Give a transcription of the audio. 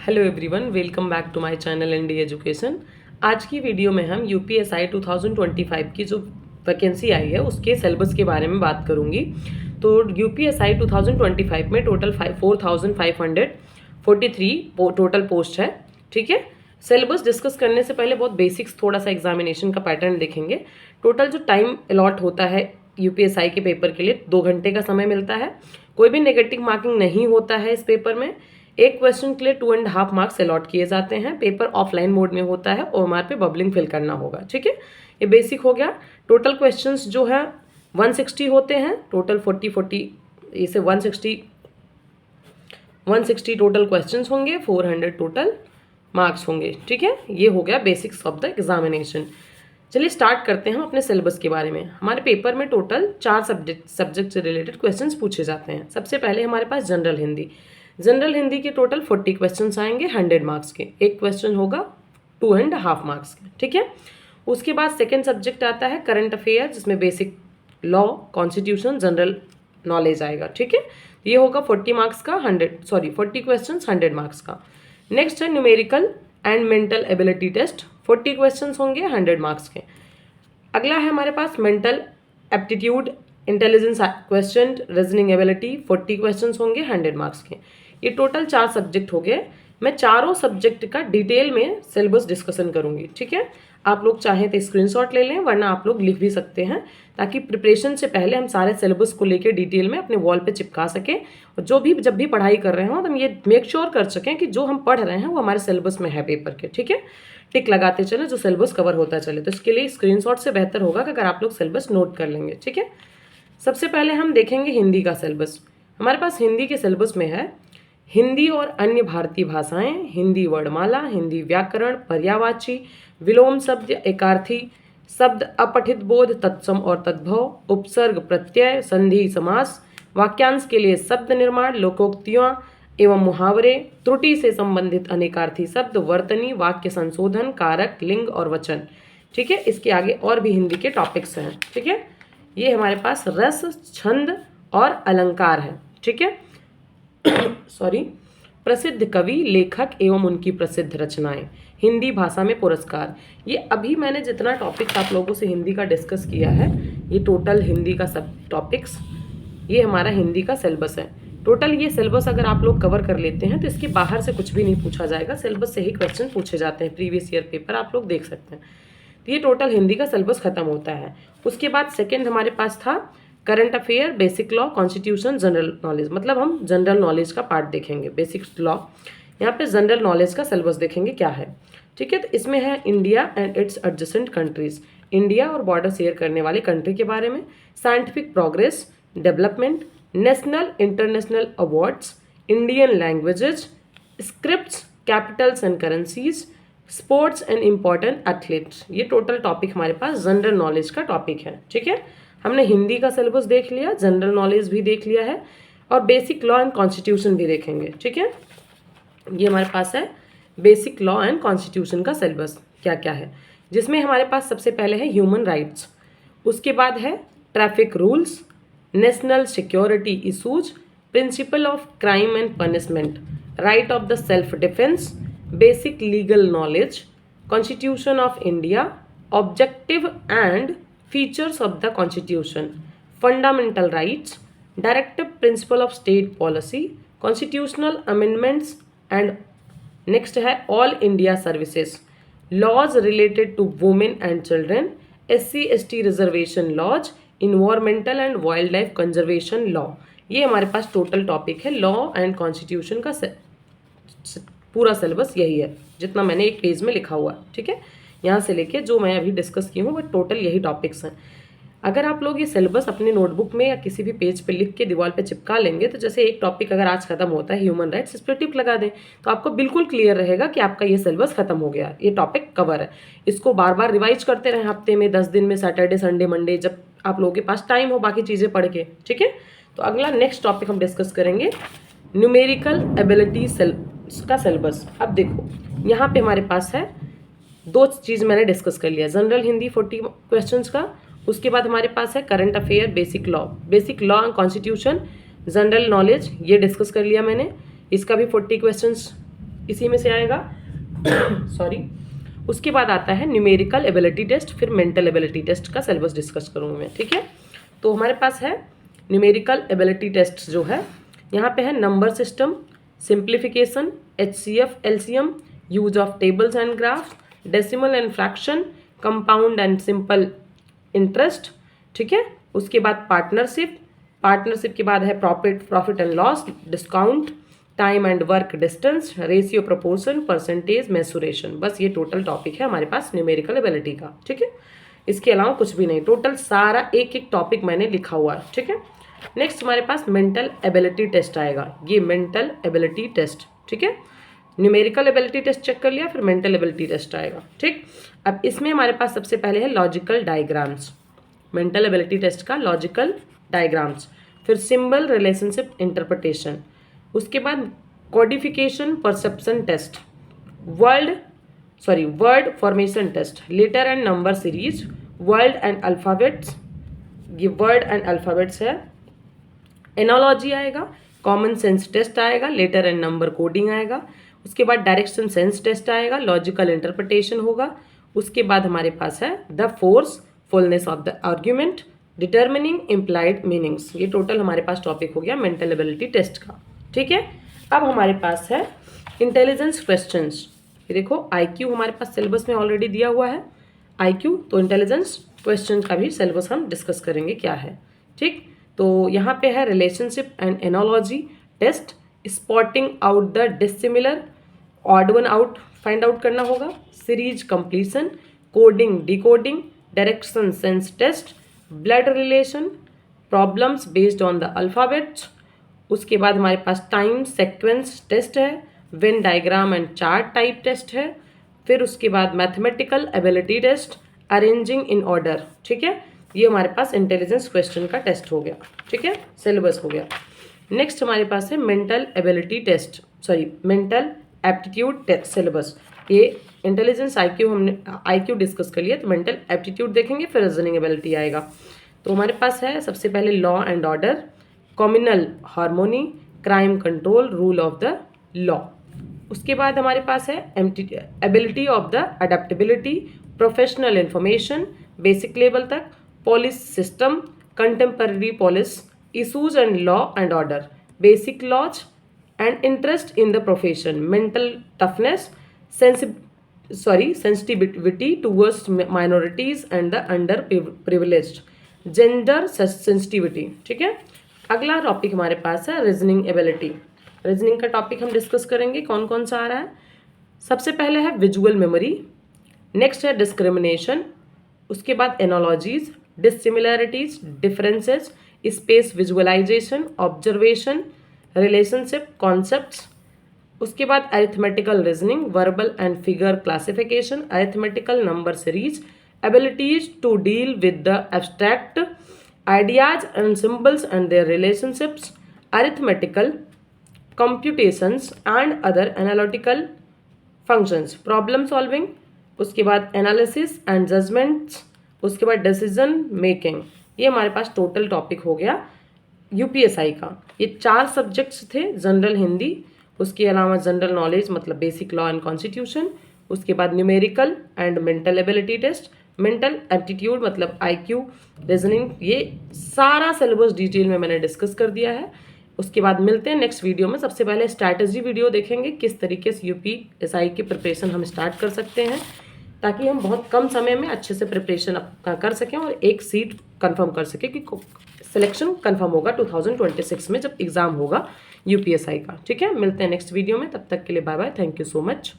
Hello everyone, welcome back to my channel ND education. आज की video में हम यूपीएसआई 2025 की जो वैकेंसी आई है उसके सिलेबस के बारे में बात करूंगी। तो यूपीएसआई 2025 में टोटल 4543 टोटल पोस्ट है। ठीक है, सिलेबस डिस्कस करने से पहले बहुत बेसिक्स थोड़ा सा एग्जामिनेशन का पैटर्न देखेंगे। टोटल जो टाइम अलॉट होता है यूपीएसआई के पेपर के लिए 2 घंटे का समय मिलता है। कोई भी नेगेटिव मार्किंग नहीं होता है इस पेपर में। एक क्वेश्चन के लिए 2.5 मार्क्स अलॉट किए जाते हैं। पेपर ऑफलाइन मोड में होता है, ओएमआर पे बबलिंग फिल करना होगा। ठीक है, ये बेसिक हो गया। टोटल क्वेश्चंस जो है 160 होते हैं। टोटल 40 इसे 160 टोटल क्वेश्चंस होंगे, 400 टोटल मार्क्स होंगे। ठीक है, ये हो गया बेसिक्स ऑफ द एग्जामिनेशन। चलिए स्टार्ट करते हैं हम अपने सिलेबस के बारे में। हमारे पेपर में टोटल 4 सब्जेक्ट से रिलेटेड क्वेश्चंस पूछे जाते हैं। सबसे पहले हमारे पास जनरल हिंदी। जनरल हिंदी के टोटल 40 क्वेश्चंस आएंगे 100 मार्क्स के। एक क्वेश्चन होगा 2.5 मार्क्स के। ठीक है, उसके बाद सेकेंड सब्जेक्ट आता है करंट अफेयर, जिसमें basic law, constitution, general knowledge आएगा। ठीक है, ये होगा 40 मार्क्स का 40 क्वेश्चन 100 मार्क्स का। नेक्स्ट है numerical and mental ability test, 40 question होंगे 100 मार्क्स के। अगला है हमारे पास mental aptitude, intelligence question, reasoning ability, 40 question होंगे 100 मार्क्स के। ये टोटल 4 सब्जेक्ट हो गए। मैं चारों सब्जेक्ट का डिटेल में सिलेबस डिस्कशन करूंगी। ठीक है, आप लोग चाहें तो स्क्रीनशॉट ले लें, वरना आप लोग लिख भी सकते हैं, ताकि प्रिपरेशन से पहले हम सारे सिलेबस को लेकर डिटेल में अपने वॉल पे चिपका सकें। और जब भी पढ़ाई कर रहे हो तो हम ये मेक श्योर कर सकें कि जो हम पढ़ रहे हैं वो हमारे सिलेबस में है पेपर के। ठीक है, टिक लगाते चले जो सिलेबस कवर होता चले। तो इसके लिए स्क्रीनशॉट से बेहतर होगा कि अगर आप लोग सिलेबस नोट कर लेंगे। ठीक है, सबसे पहले हम देखेंगे हिंदी का सिलेबस। हमारे पास हिंदी के सिलेबस में है हिंदी और अन्य भारतीय भाषाएं, हिंदी वर्णमाला, हिंदी व्याकरण, पर्यायवाची, विलोम शब्द, एकार्थी शब्द, अपठित बोध, तत्सम और तद्भव, उपसर्ग, प्रत्यय, संधि, समास, वाक्यांश के लिए शब्द निर्माण, लोकोक्तियां एवं मुहावरे, त्रुटि से संबंधित अनेकार्थी शब्द, वर्तनी, वाक्य संशोधन, कारक, लिंग और वचन। ठीक है, इसके आगे और भी हिंदी के टॉपिक्स हैं। ठीक है, ये हमारे पास रस, छंद और अलंकार है। ठीक है प्रसिद्ध कवि, लेखक एवं उनकी प्रसिद्ध रचनाएं, हिंदी भाषा में पुरस्कार। ये अभी मैंने जितना टॉपिक्स आप लोगों से हिंदी का डिस्कस किया है, ये टोटल हिंदी का सब टॉपिक्स, ये हमारा हिंदी का सिलेबस है। टोटल ये सिलेबस अगर आप लोग कवर कर लेते हैं तो इसके बाहर से कुछ भी नहीं पूछा जाएगा, सिलेबस से ही क्वेश्चन पूछे जाते हैं। प्रीवियस ईयर पेपर आप लोग देख सकते हैं। तो ये टोटल हिंदी का सिलेबस खत्म होता है। उसके बाद सेकेंड हमारे पास था current affair, basic law, constitution, general knowledge. मतलब हम जनरल नॉलेज का पार्ट देखेंगे। बेसिक लॉ, यहाँ पे जनरल नॉलेज का सिलेबस देखेंगे क्या है। ठीक है, तो इसमें है India and it's adjacent countries, India और बॉर्डर शेयर करने वाले कंट्री के बारे में, scientific progress, development, national international awards, Indian languages, scripts, Capitals and currencies, sports and important athletes. ये टोटल टॉपिक हमारे पास जनरल नॉलेज का टॉपिक है। ठीक है, हमने हिंदी का सिलेबस देख लिया, जनरल नॉलेज भी देख लिया है और बेसिक लॉ एंड कॉन्स्टिट्यूशन भी देखेंगे। ठीक है, ये हमारे पास है बेसिक लॉ एंड कॉन्स्टिट्यूशन का सिलेबस क्या क्या है, जिसमें हमारे पास सबसे पहले है ह्यूमन राइट्स, उसके बाद है traffic rules, national security issues, principle of crime and punishment, right of the self defence, basic legal knowledge, constitution of India, objective and features of the constitution, fundamental rights, directive principle of state policy, constitutional amendments and next है all India services, laws related to women and children, SC/ST reservation laws, environmental and wildlife conservation law। ये हमारे पास total topic है। Law and constitution का पूरा syllabus यही है, जितना मैंने एक पेज में लिखा हुआ। ठीक है, यहाँ से लेके जो मैं अभी डिस्कस की हूँ वो टोटल यही टॉपिक्स हैं। अगर आप लोग ये सिलेबस अपने नोटबुक में या किसी भी पेज पे लिख के दीवार पे चिपका लेंगे, तो जैसे एक टॉपिक अगर आज खत्म होता है ह्यूमन राइट्स, इस पर टिक लगा दें तो आपको बिल्कुल क्लियर रहेगा कि आपका ये सिलेबस खत्म हो गया, ये टॉपिक कवर है। इसको बार बार रिवाइज करते रहें, हफ्ते में 10 दिन में, सैटरडे संडे मंडे, जब आप लोगों के पास टाइम हो बाकी चीज़ें पढ़ के। ठीक है, तो अगला नेक्स्ट टॉपिक हम डिस्कस करेंगे न्यूमेरिकल एबिलिटी का सिलेबस। अब देखो यहाँ पे हमारे पास है 2 चीज़ मैंने डिस्कस कर लिया, जनरल हिंदी 40 क्वेश्चंस का, उसके बाद हमारे पास है current affair, basic law and constitution, general knowledge, ये डिस्कस कर लिया मैंने, इसका भी 40 क्वेश्चंस इसी में से आएगा सॉरी। उसके बाद आता है न्यूमेरिकल एबिलिटी टेस्ट, फिर मेंटल एबिलिटी टेस्ट का सिलेबस डिस्कस करूँगी मैं, ठीक है। तो हमारे पास है न्यूमेरिकल एबिलिटी टेस्ट जो है, यहाँ पे है number system, simplification, HCF LCM, use of tables and graphs, decimal and fraction, compound and simple interest, ठीक है। उसके बाद पार्टनरशिप, पार्टनरशिप के बाद है profit and loss, discount, time and work distance, ratio proportion, percentage, mensuration. बस ये total topic है हमारे पास न्यूमेरिकल एबिलिटी का, ठीक है। इसके अलावा कुछ भी नहीं, टोटल सारा एक एक टॉपिक मैंने लिखा हुआ है, ठीक है। नेक्स्ट हमारे पास मेंटल एबिलिटी टेस्ट आएगा, ये मेंटल एबिलिटी टेस्ट, ठीक है। न्यूमेरिकल एबिलिटी टेस्ट चेक कर लिया, फिर मेंटल एबिलिटी टेस्ट आएगा, ठीक। अब इसमें हमारे पास सबसे पहले है logical diagrams, mental ability test का लॉजिकल डायग्राम्स, फिर सिंबल रिलेशनशिप इंटरप्रिटेशन, उसके बाद codification perception test, word formation test, letter and number series, word and alphabets, ये वर्ड एंड अल्फ़ाबेट्स है, एनोलॉजी आएगा, कॉमन सेंस टेस्ट आएगा, लेटर एंड नंबर कोडिंग आएगा, उसके बाद डायरेक्शन सेंस टेस्ट आएगा, लॉजिकल इंटरप्रिटेशन होगा, उसके बाद हमारे पास है the fullness of the argument, determining implied meanings. ये टोटल हमारे पास टॉपिक हो गया मेंटल एबिलिटी टेस्ट का, ठीक है। अब हमारे पास है इंटेलिजेंस क्वेश्चंस, ये देखो IQ हमारे पास सिलेबस में ऑलरेडी दिया हुआ है IQ, तो इंटेलिजेंस क्वेश्चन का भी सिलेबस हम डिस्कस करेंगे क्या है, ठीक। तो यहाँ पे है relationship and analogy test, spotting out the dissimilar, odd one out find out करना होगा, series completion, coding decoding, direction sense test, blood relation, problems based on the alphabets, उसके बाद हमारे पास टाइम सीक्वेंस टेस्ट है, Venn diagram and chart type test है, फिर उसके बाद mathematical ability test, arranging in order, ठीक है। ये हमारे पास इंटेलिजेंस क्वेश्चन का टेस्ट हो गया, ठीक है, सिलेबस हो गया। नेक्स्ट हमारे पास है mental ability test, mental aptitude test syllabus. ये इंटेलिजेंस हमने IQ डिस्कस कर लिया, तो मेंटल एप्टीट्यूड देखेंगे, फिर रीजनिंग एबिलिटी आएगा। तो हमारे पास है सबसे पहले law and order, communal harmony, crime control, rule of the law. उसके बाद हमारे पास है ability of the adaptability, professional information, basic level तक, police system, contemporary police, issues and law and order, basic laws and interest in the profession, mental toughness, sensitivity towards minorities and the underprivileged, gender sensitivity, ठीक है। अगला topic हमारे पास है reasoning ability. Reasoning का topic हम discuss करेंगे, कौन कौन सा आ रहा है। सबसे पहले है विजुअल मेमोरी, नेक्स्ट है डिस्क्रिमिनेशन, उसके बाद analogies, dissimilarities, differences, space visualisation, observation, relationship, concepts, उसके बाद arithmetical reasoning, verbal and figure classification, arithmetical number series, abilities to deal with the abstract ideas and symbols and their relationships, arithmetical computations and other analytical functions, problem solving, उसके बाद analysis and judgments, उसके बाद decision making। ये हमारे पास total topic हो गया UPSI का। ये 4 सब्जेक्ट्स थे, जनरल हिंदी, उसके अलावा जनरल नॉलेज मतलब बेसिक लॉ एंड कॉन्स्टिट्यूशन, उसके बाद numerical and mental ability test, mental aptitude मतलब IQ, रीजनिंग, ये सारा सिलेबस डिटेल में मैंने डिस्कस कर दिया है। उसके बाद मिलते हैं नेक्स्ट वीडियो में। सबसे पहले स्ट्रैटेजी वीडियो देखेंगे, किस तरीके से UPSI की प्रिपरेशन हम स्टार्ट कर सकते हैं, ताकि हम बहुत कम समय में अच्छे से प्रिपरेशन कर सकें और एक सीट कंफर्म कर सकें कि सिलेक्शन कंफर्म होगा 2026 में जब एग्ज़ाम होगा UPSI का, ठीक है। मिलते हैं नेक्स्ट वीडियो में, तब तक के लिए bye bye, thank you so much.